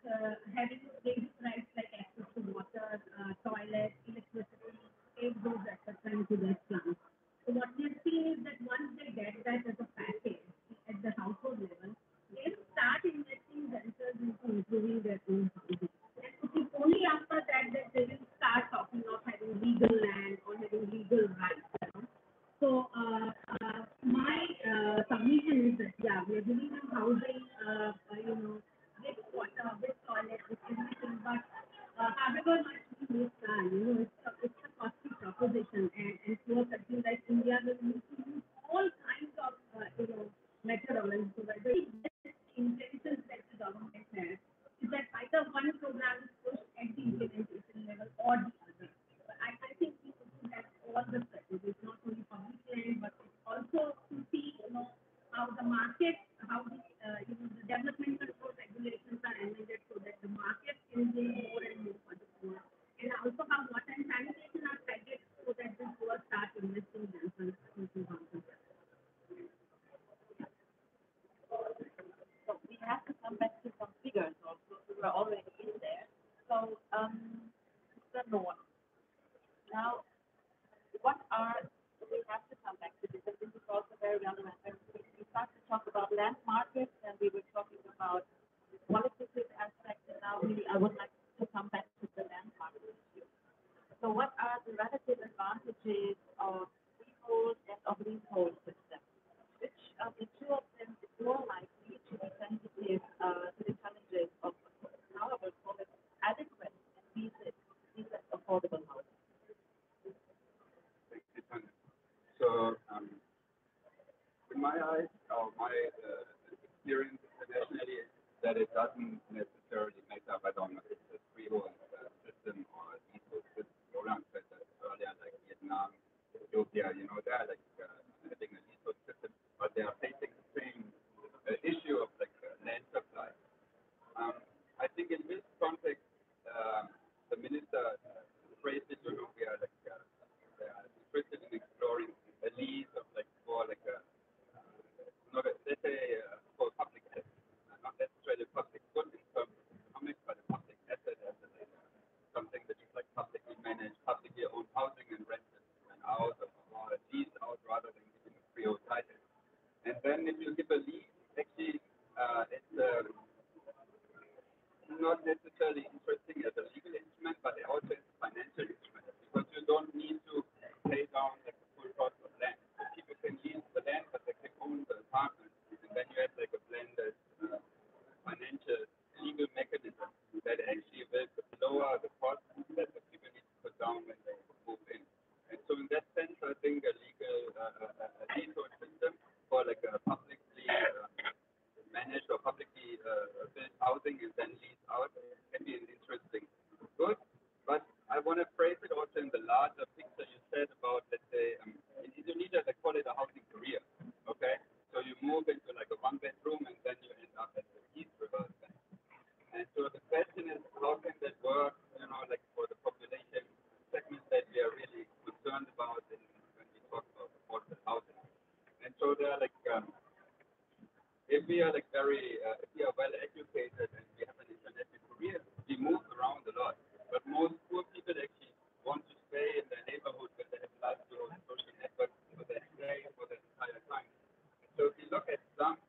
having basic rights like access to water, toilet, electricity, take those etc. into their plans. So what we have seen is that once they get that as a package at the household level, they start investing themselves into improving their own housing. And it is only after that they will start talking of having legal land or having legal rights. So my submission is that we are giving them housing, with water, with toilet, with everything, but however much we make it's a costly proposition, and poor countries like India will need to use all kinds of methodologies. So whether it's intentions that the government has, is that either one program is pushed at the implementation level or the other. But I think we should have all the strategies, not only public land, but also to see, how the market, how the development control regulations are amended so that the market can do more and more for the poor. And also how water and sanitation are packaged so that the poor start investing themselves into housing. So we have to come back to some figures also. We were already in there. So, Mr. Noah, now, we have to come back to this, and this is also very relevant. When we start to talk about land markets, and we were talking about the qualitative aspect, and now really I would like to come back to the land market issue. So what are the relative advantages of freehold and of leasehold systems? Which of the two of them is more likely to be sensitive to the challenges of, however, call it adequate and decent affordable housing? So, in my eyes, or my experience internationally is that it doesn't necessarily matter whether or not it's a freehold system or a leasehold system. Programs that earlier, like Vietnam, Ethiopia, they're like having a leasehold system, but they are facing the same phrase it, we are interested in exploring a lease of for not let's say for public asset, not necessarily public good in terms of economics, but a public asset as something that is publicly managed, publicly owned housing and rented and out or leased out rather than giving a free title. And then if you give a lease, actually it's not necessarily interesting as a legal instrument, but it also is a financial instrument because you don't need to pay down the full cost of land. So people can lease the land, but they can own the apartment, and then you have a blended financial legal mechanism that actually will lower the cost that the people need to put down when they move in. And so in that sense, I think a legal leasehold system for a publicly managed or publicly built housing and then leased out can be an interesting good. But I want to phrase it also in the larger picture you said about, let's say, in Indonesia, they call it a housing career. Okay? So you move into a one-bedroom and then you end up at the East River. And so the question is, how can that work, for the population segment that we are really concerned about when we talk about affordable housing. And so they're if we are if we are well educated and we have an international career, we move around a lot. But most poor people actually want to stay in their neighborhood where they have livelihood and social networks, so they stay for the entire time. So if you look at slums,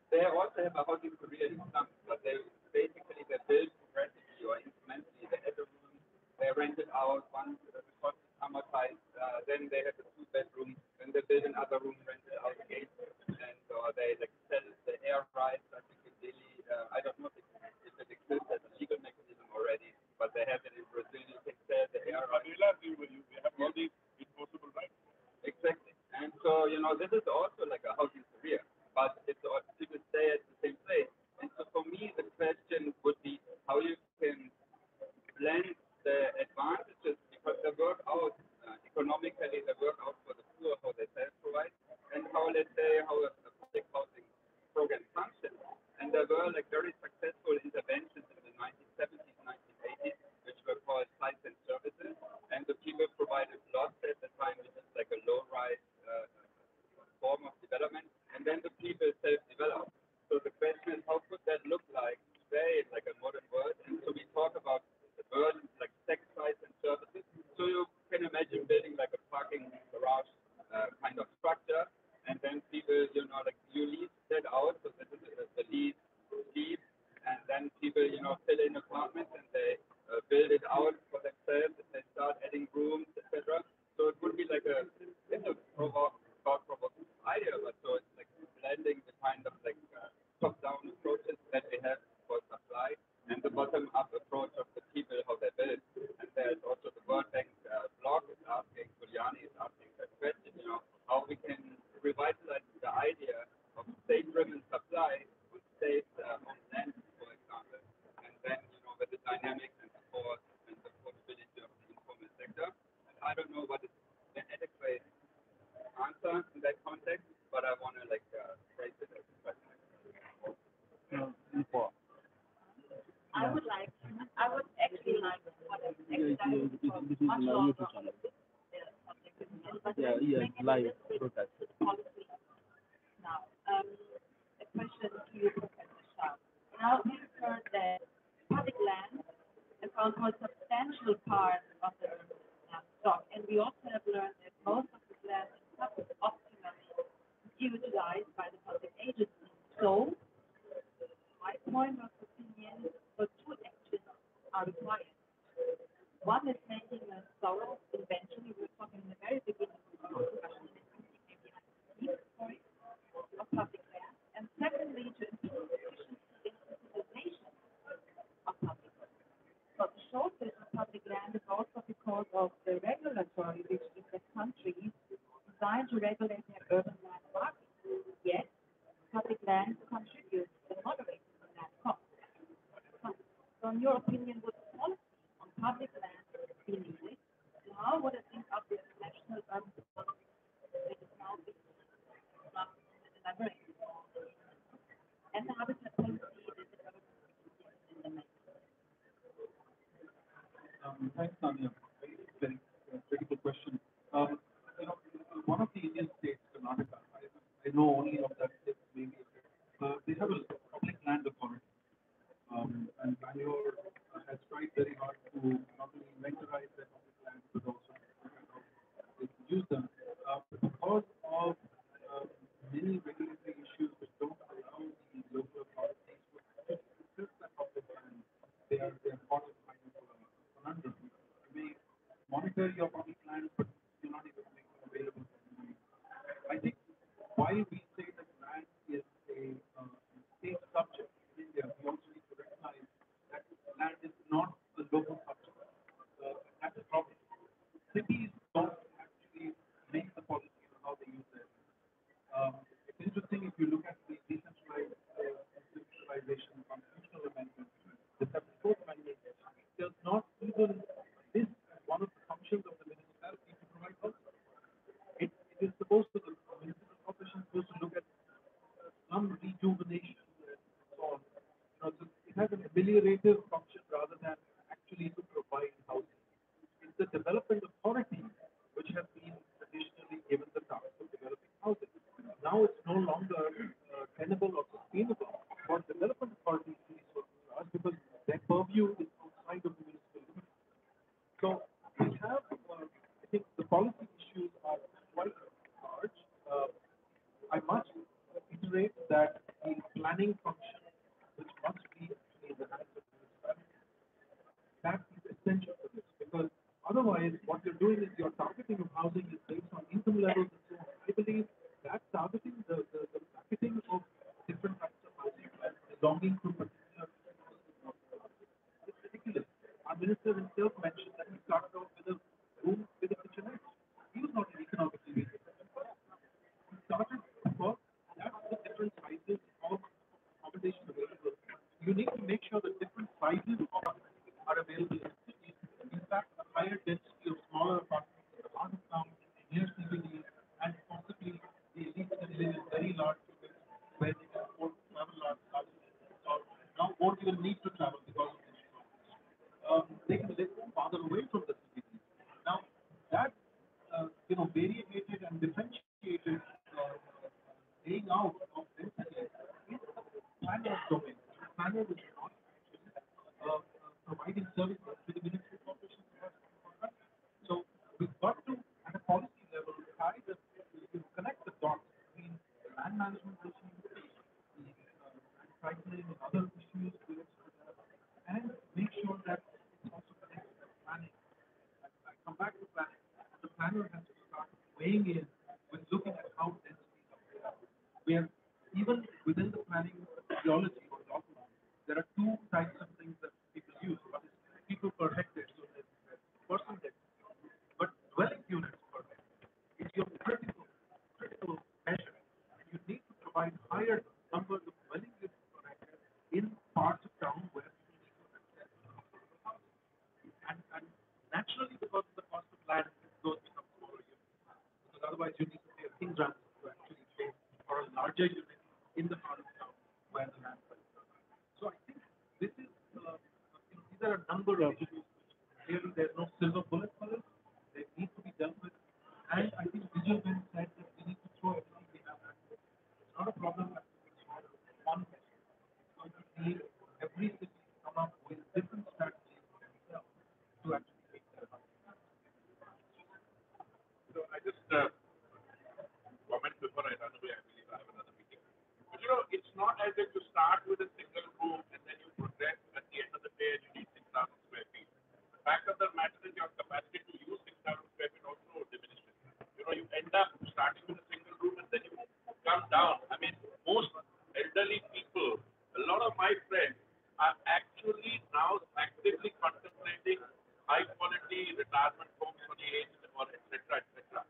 they also have a housing career in slums, but they basically build progressively or incrementally. They have a room, they rent it out once the cost is amortized, then they have a two-bedroom, then they build another room, rent it out again, and or they sell the air rights. I think in Delhi, I don't know if it exists as a legal mechanism already, but they have it in Brazil. You can sell the air rights. We have all these enforceable rights. Exactly, and so this is also a housing career, but it's people stay at the same place. And so for me, the question would be how you can blend the advantages because they work out economically, they work out for the poor, how they self-provide, and how, let's say, how a public housing program functions. And there were very successful interventions in the 1970s, 1980s, which were called sites and services, and the people provided lots at the time, which is a low-rise form of development, and then the people self-develop. So the question is, how could that look like today in a modern world? And so we talk about the burden, sex sites and services. So you can imagine building a parking garage kind of structure, and then people, you lease that out. So this is the lease, and then people, fill in apartments and they build it out for themselves. And they start adding rooms, etc. So it would be it's a thought-provoking idea, but so it's blending the kind of top-down approaches that we have for supply and the bottom-up approach of the people, how they build. And there's also the World Bank blog is asking, Giuliani is asking that question, how we can revitalize the idea of state-driven supply with state-owned land, for example, and then, with the dynamics and support and the possibility of the informal sector. And I don't know what is the adequate answer in that context, but I want to phrase it as a question. I would actually like what is actually much longer on the subject, but let's bring it a little bit policy now. A question to you, Professor Shah. Now we've heard that public land accounts for a substantial part of the stock, and we also have learned that most of the land is not optimally utilized by the public agencies. So, my point of opinion, so two actions are required. One is making a thorough inventory. We were talking in the very beginning of our discussion, of public land, and secondly, to improve efficiency and utilization of public land. So the shortage of public land is also because of the regulatory regimes that countries designed to regulate their urban land market. Yet, public land contributes to the moderating of land costs. So in your opinion, would policy on public land be needed? And how would it link up with the national urban policy that is now being elaborated? And the habitat policy that the government is in the making? Thanks, Tanya. Very good question. You know, one of the Indian states, Karnataka, I know only of that state maybe. They have a public land authority, and Bangalore has tried very hard to not only inventarize their public lands but also look at how they can use them. But because of many regulatory issues which don't allow the local authorities to access that public land, they are caught in kind of a conundrum. You may monitor your public land, but you're not able to make them available for everybody. I think why we say that land is a state subject in India, we also need to recognize that land is not a local subject. That's a problem. Cities don't actually make the policy on how they use their land. It's interesting if you look at the decentralization constitutional amendment, the 74th amendment does not even list as one of the functions of the municipality to provide health. It is supposed to, the municipal corporation is supposed to look at slum rejuvenation and so on. You know, so it has an ameliorative function rather than actually to provide housing. It's the development authority which has been traditionally given the task of developing housing. Now it's no longer tenable or sustainable for development authorities to be so because their purview is outside of the municipal limits. So we have, I think the policy issues are quite large. I must iterate that the planning function, which must be actually in the hands of the municipality, that is essential for this because otherwise what you're doing is your targeting of housing is based on income levels and so on. I believe that targeting, the targeting of different types of housing and belonging to particular it's ridiculous. Our minister himself mentioned that he started off with a room with a kitchenette. He was not an economically weaker person. He started because that's the different sizes of accommodation available. You need to make sure that different sizes are available in cities. In fact, a higher density of smaller apartments in the heart of town, near CBD, and possibly the elite can live in very large units where they can afford to travel large distances or now won't even need to travel because of this. They can live farther away from the CBD. Now, that variegated and differentiated laying out of density is the planner's domain. The planner is not providing services to the municipal corporations. So we've got to, at a policy level, try to connect the dots between the land management issues, the land pricing and other issues related to that, and make sure that it's also connected to planning. I come back to planning. The planner has to start weighing in with looking at how densities are played out. Where even within the planning theology or dogma, there are two types of things that people use. One is people per hectare, so there's person density. But dwelling units per hectare is your critical measure. And you need to provide higher numbers of dwelling units per hectare in parts of town where people need to access affordable housing. And naturally, because of the cost of land, those become smaller units. Because otherwise, you need to pay a king's ransom to actually pay for a larger unit in the part of town where the land prices are high. So I think this is, these are a number of issues which clearly there's no silver bullet for this. They need to be dealt with. And I think Vijay Ben said that we need to throw everything we have at it. It's not a problem that we solve one measure. It's going to need every city to come up with different strategies for themselves to actually make their housing. So I just comment before I run away. I believe I have another meeting. But it's not as if you start with a single room and then you progress at the end of the day and you need 6,000 square feet. The fact of the matter is your capacity to use 6,000 square feet also diminishes. You end up starting with a single room and then you come down. I mean, most elderly people, a lot of my friends are actually now actively contemplating high quality retirement homes for the aged or etc. etc.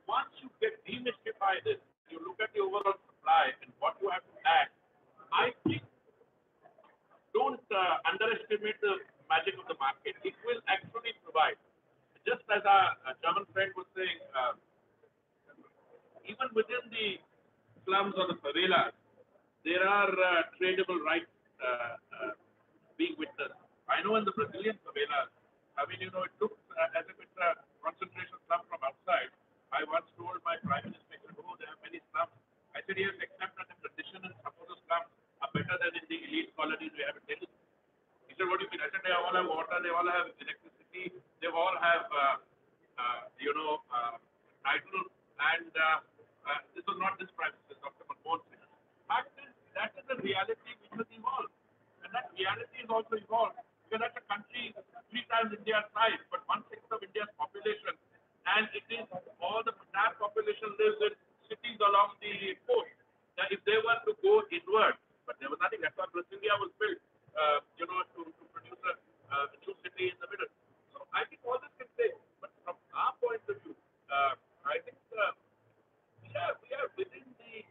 Once you get demystify this, you look at the overall supply and what you have to add, I think don't underestimate the magic of the market. It will actually provide. Just as a German friend was saying, even within the slums or the favelas, there are tradable rights being witnessed. I know in the Brazilian favelas, I mean, you know, it looks as if it's a concentration slum from outside. I once told my prime minister, he said, oh, there are many slums. I said, yes, except that the condition in some of the slums are better than in the elite colonies we have in Delhi. He said, what do you mean? I said, they all have water, they all have electricity, they all have, title, and this was not this prime minister, Dr. Manmohan Singh. Fact is, that is the reality which has evolved. And that reality is also evolved because that's a country 3 times India's size, but 1/6 of India's population, and it is all the entire population lives in cities along the coast. Now, if they were to go inward, but there was nothing. That's why Brasilia was built, to produce a new city in the middle. So I think all this can say, but from our point of view, I think we are within the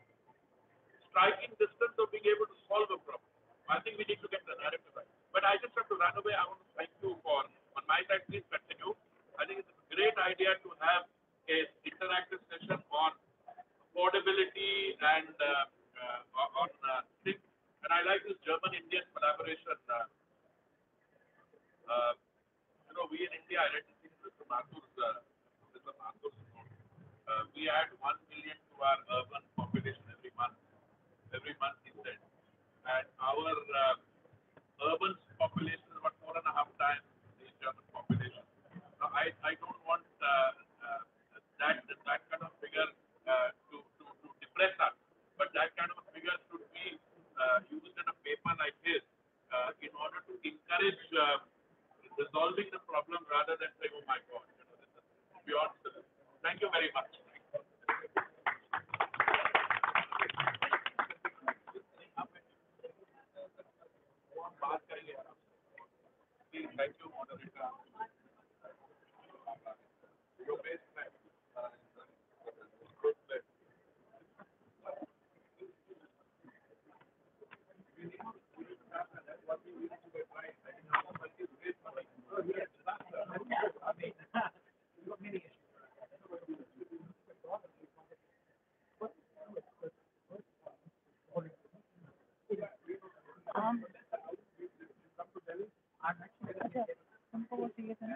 striking distance of being able to solve a problem. I think we need to get the narrative right. But I just have to run away. I want to thank you for, on my side, please continue. I think it's a great idea to have a interactive session on affordability and on things. And I like this German-Indian collaboration. We in India, I read this thing, Mr. Mathur's note. We add 1 million to our urban population every month. Every month, he said. And our urban population is about 4.5 times the German population. Now, I don't want that kind of figure to depress us, but that kind of figure should be used in a paper like this in order to encourage resolving the problem rather than saying, oh my God, this is beyond the. Thank you very much. Thank you, moderator. Your best friend. हमको वो चाहिए था ना